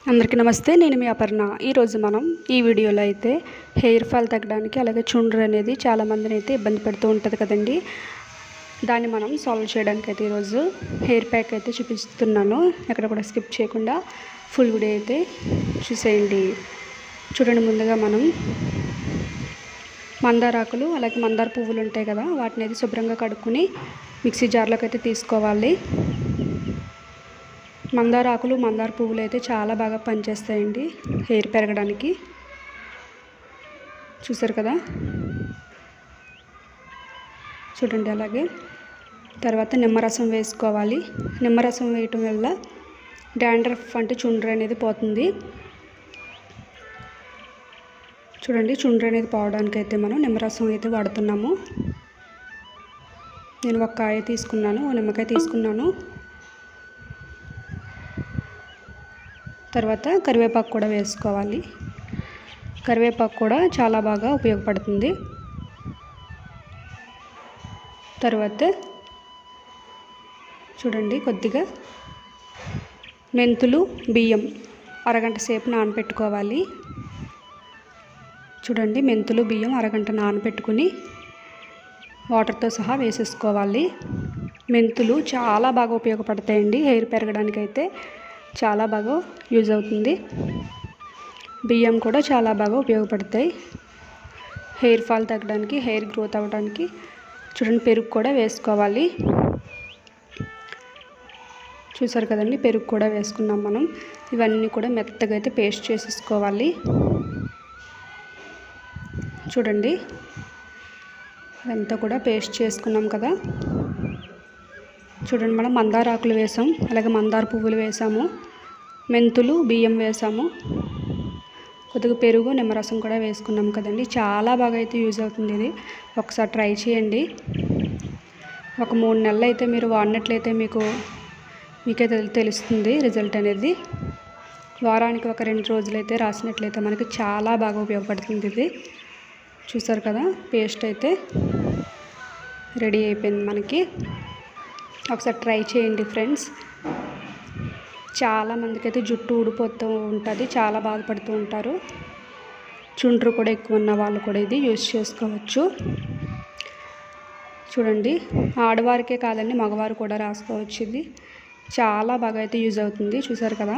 అందరికీ నమస్తే. నేను మీ అపర్ణ. ఈరోజు మనం ఈ వీడియోలో అయితే హెయిర్ ఫాల్ తగ్గడానికి అలాగే చుండ్రు అనేది చాలామందిని అయితే ఇబ్బంది పెడుతూ ఉంటుంది కదండి. దాన్ని మనం సాల్వ్ చేయడానికి అయితే ఈరోజు హెయిర్ ప్యాక్ అయితే చూపిస్తున్నాను. ఎక్కడ కూడా స్కిప్ చేయకుండా ఫుల్ వీడియో అయితే చూసేయండి. చూడండి, ముందుగా మనం మందారాకులు అలాగే మందార పువ్వులు ఉంటాయి కదా, వాటిని అయితే శుభ్రంగా కడుక్కుని మిక్సీ జార్లోకి అయితే తీసుకోవాలి. మందార ఆకులు మందార పువ్వులు అయితే చాలా బాగా పనిచేస్తాయండి హెయిర్ పెరగడానికి. చూసారు కదా, చూడండి. అలాగే తర్వాత నిమ్మరసం వేసుకోవాలి. నిమ్మరసం వేయటం వల్ల డాండ్రఫ్ అంటే చుండ్రు అనేది పోతుంది. చూడండి, చుండ్రు అనేది పోవడానికి అయితే మనం నిమ్మరసం అయితే వాడుతున్నాము. నేను ఒక కాయ తీసుకున్నాను, ఒక నిమ్మకాయ తీసుకున్నాను. తర్వాత కరివేపాకు కూడా వేసుకోవాలి. కరివేపాకు కూడా చాలా బాగా ఉపయోగపడుతుంది. తర్వాత చూడండి, కొద్దిగా మెంతులు, బియ్యం అరగంట సేపు నానబెట్టుకోవాలి. చూడండి, మెంతులు బియ్యం అరగంట నానబెట్టుకుని వాటర్తో సహా వేసేసుకోవాలి. మెంతులు చాలా బాగా ఉపయోగపడతాయండి హెయిర్ పెరగడానికి, అయితే చాలా బాగా యూజ్ అవుతుంది. బియ్యం కూడా చాలా బాగా ఉపయోగపడతాయి హెయిర్ ఫాల్ తగ్గడానికి, హెయిర్ గ్రోత్ అవ్వడానికి. చూడండి, పెరుగు కూడా వేసుకోవాలి. చూసారు కదండి, పెరుగు కూడా వేసుకున్నాం మనం. ఇవన్నీ కూడా మెత్తగా అయితే పేస్ట్ చేసేసుకోవాలి. చూడండి, ఇదంతా కూడా పేస్ట్ చేసుకున్నాం కదా. చూడండి, మనం మందార ఆకులు వేసాం, అలాగే మందార పువ్వులు వేసాము, మెంతులు బియ్యం వేసాము, కొద్దిగా పెరుగు నిమ్మరసం కూడా వేసుకున్నాం కదండి. చాలా బాగా అయితే యూజ్ అవుతుంది ఇది. ఒకసారి ట్రై చేయండి. ఒక 3 నెలలు అయితే మీరు వాడినట్లయితే మీకే తెలుస్తుంది రిజల్ట్ అనేది. వారానికి ఒక 2 రోజులైతే రాసినట్లయితే మనకి చాలా బాగా ఉపయోగపడుతుంది ఇది. చూసారు కదా, పేస్ట్ అయితే రెడీ అయిపోయింది మనకి. ఒకసారి ట్రై చేయండి ఫ్రెండ్స్. చాలామందికి అయితే జుట్టు ఊడిపోతూ ఉంటుంది, చాలా బాధపడుతూ ఉంటారు. చుండ్రు కూడా ఎక్కువ ఉన్న వాళ్ళు కూడా ఇది యూజ్ చేసుకోవచ్చు. చూడండి, ఆడవారికే కాదండి, మగవారు కూడా రాసుకోవచ్చు. ఇది చాలా బాగా అయితే యూజ్ అవుతుంది. చూసారు కదా,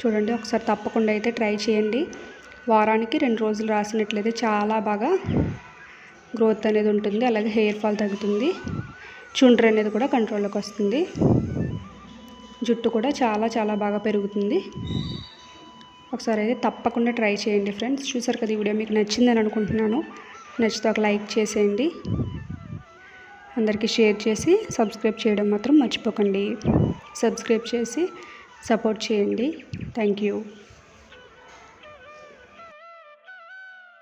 చూడండి, ఒకసారి తప్పకుండా అయితే ట్రై చేయండి. వారానికి 2 రోజులు రాసినట్లయితే చాలా బాగా గ్రోత్ అనేది ఉంటుంది, అలాగే హెయిర్ ఫాల్ తగ్గుతుంది, చుండ్రు అనేది కూడా కంట్రోల్లోకి వస్తుంది, జుట్టు కూడా చాలా బాగా పెరుగుతుంది. ఒకసారి అయితే తప్పకుండా ట్రై చేయండి ఫ్రెండ్స్. చూసారు కదా, ఈ వీడియో మీకు నచ్చిందని అనుకుంటున్నాను. నచ్చితే ఒక లైక్ చేసేయండి, అందరికీ షేర్ చేసి సబ్స్క్రైబ్ చేయడం మాత్రం మర్చిపోకండి. సబ్స్క్రైబ్ చేసి సపోర్ట్ చేయండి. Thank you.